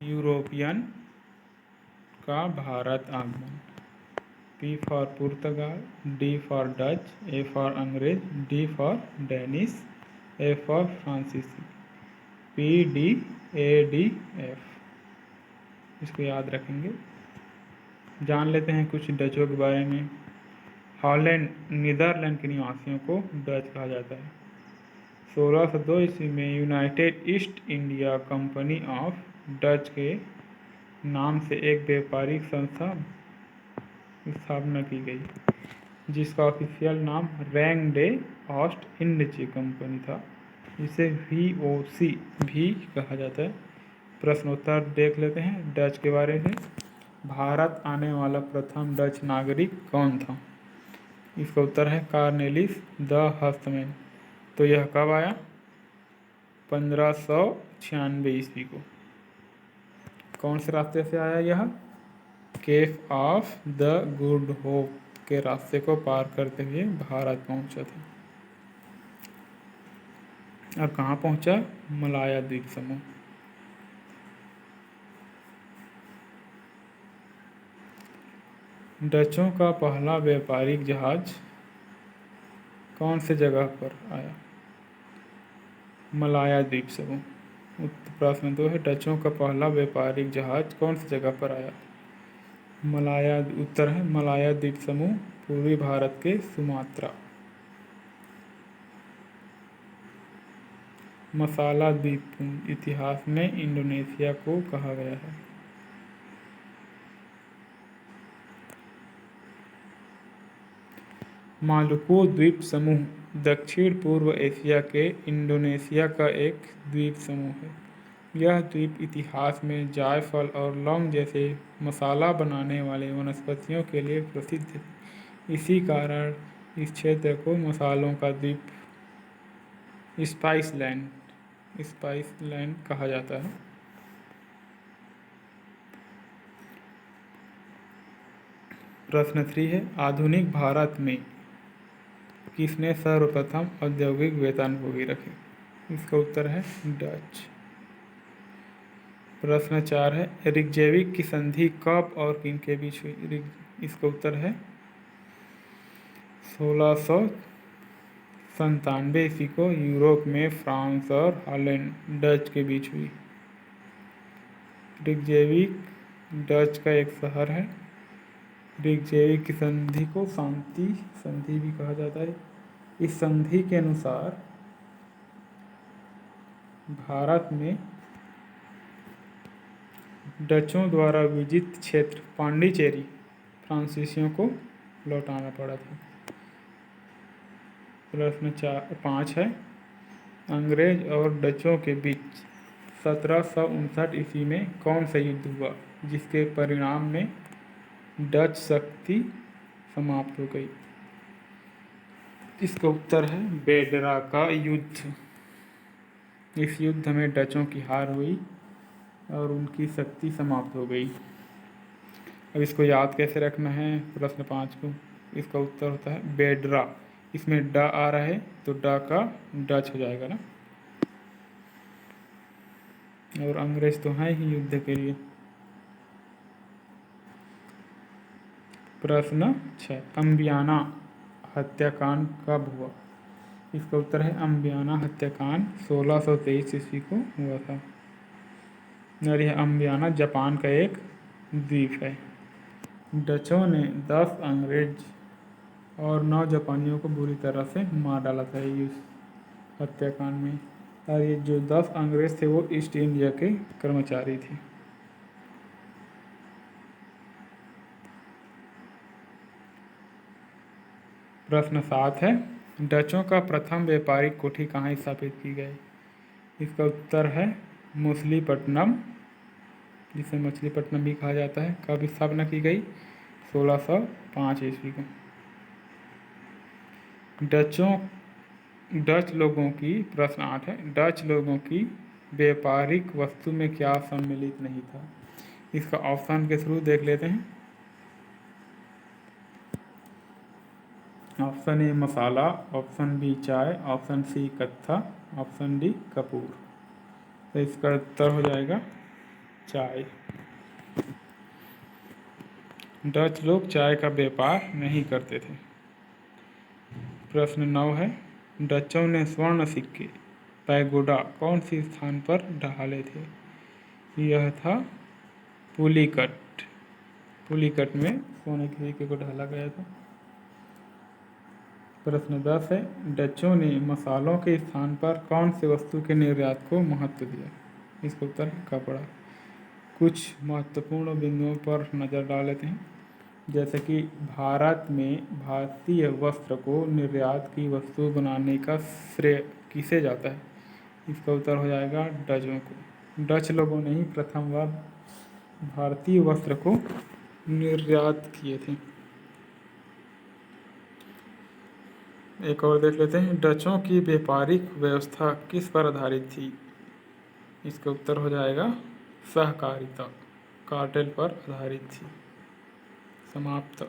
European का भारत आगमन। P for Portugal, D for Dutch, A for अंग्रेज, D for Danish, F for फ्रांसीसी। PDADF, इसको याद रखेंगे। जान लेते हैं कुछ डचों के बारे में। हॉलैंड नीदरलैंड के निवासियों को डच कहा जाता है। 1602 ईस्वी में United east India company of Dutch के नाम से एक व्यापारिक संस्था स्थापना की गई, जिसका ऑफिशियल नाम रैंग डे ऑस्ट इंडीज कंपनी था, जिसे VOC भी कहा जाता है। प्रश्नोत्तर देख लेते हैं डच के बारे में। भारत आने वाला प्रथम डच नागरिक कौन था? इसका उत्तर है कार्नेलिस द हस्तमैन। तो यह कब आया? 1596 ईस्वी को। कौन से रास्ते से आया यह? Cape of the Good Hope के रास्ते को पार करते हुए भारत पहुंचा था। और कहाँ पहुंचा? मलाया द्वीप समूह। डचों का पहला व्यापारिक जहाज कौन से जगह पर आया? मलाया द्वीप समूह। प्रश्न 2 है, डचों का पहला व्यापारिक जहाज कौन सी जगह पर आया? मलाया। उत्तर है मलाया द्वीप समूह, पूर्वी भारत के सुमात्रा। मसाला द्वीप इतिहास में इंडोनेशिया को कहा गया है। मालुकू द्वीप समूह दक्षिण पूर्व एशिया के इंडोनेशिया का एक द्वीप समूह है। यह द्वीप इतिहास में जायफल और लौंग जैसे मसाला बनाने वाले वनस्पतियों के लिए प्रसिद्ध है। इसी कारण इस क्षेत्र को मसालों का द्वीप स्पाइस लैंड कहा जाता है। प्रश्न 3 है, आधुनिक भारत में किसने सर्वप्रथम औद्योगिक वेतनभोगी रखे? इसका उत्तर है डच। प्रश्न 4 है, रिकजैविक की संधि कब और किनके बीच हुई? इसका उत्तर है 1697 ईस्वी को यूरोप में फ्रांस और हॉलैंड डच के बीच हुई। रिकजैविक डच का एक शहर है। रिकजैविक की संधि को शांति संधि भी कहा जाता है। इस संधि के अनुसार भारत में डचों द्वारा विजित क्षेत्र पांडिचेरी फ्रांसीसियों को लौटाना पड़ा था। प्रश्न 5 है, अंग्रेज और डचों के बीच 1759 ईस्वी में कौन सा युद्ध हुआ, जिसके परिणाम में डच शक्ति समाप्त हो गई? इसका उत्तर है बेडरा का युद्ध। इस युद्ध में डचों की हार हुई और उनकी शक्ति समाप्त हो गई। अब इसको याद कैसे रखना है? प्रश्न 5 को, इसका उत्तर होता है बेडरा। इसमें ड आ रहा है तो ड का डच हो जाएगा ना। और अंग्रेज तो हैं ही युद्ध के लिए। प्रश्न 6, अम्बियाना हत्याकांड कब हुआ? इसका उत्तर है अम्बियाना हत्याकांड 1623 ईस्वी को हुआ था। और यह अम्बियाना जापान का एक द्वीप है। डचों ने 10 अंग्रेज और 9 जापानियों को बुरी तरह से मार डाला था इस हत्याकांड में। और ये जो 10 अंग्रेज थे वो ईस्ट इंडिया के कर्मचारी थे। प्रश्न 7 है, डचों का प्रथम व्यापारिक कोठी कहाँ स्थापित की गई? इसका उत्तर है मछलीपट्टनम, जिसे मछलीपट्टनम भी कहा जाता है। कब स्थापना की गई? 1605 ईस्वी को। डच लोगों की, प्रश्न 8 है, डच लोगों की व्यापारिक वस्तु में क्या सम्मिलित नहीं था? इसका ऑप्शन के थ्रू देख लेते हैं। Option A masala, option B चाय, ऑप्शन सी कत्था, ऑप्शन डी कपूर। तो इसका उत्तर हो जाएगा चाय। डच लोग चाय का व्यापार नहीं करते थे। प्रश्न 9 है, डचों ने स्वर्ण सिक्के पैगोडा कौन सी स्थान पर ढाले थे? यह था पुलिकट। पुलिकट में सोने के सिक्के को ढाला गया था। प्रश्न 10 है, डचों ने मसालों के स्थान पर कौन सी वस्तु के निर्यात को महत्व दिया? इसका उत्तर है कपड़ा। कुछ महत्वपूर्ण बिंदुओं पर नज़र डाल लेते हैं, जैसे कि भारत में भारतीय वस्त्र को निर्यात की वस्तु बनाने का श्रेय किसे जाता है? इसका उत्तर हो जाएगा डचों को। डच लोगों ने ही प्रथम बार भारतीय वस्त्र को निर्यात किए थे। एक और देख लेते हैं, डचों की व्यापारिक व्यवस्था किस पर आधारित थी? इसका उत्तर हो जाएगा सहकारिता, कार्टेल पर आधारित थी। समाप्त।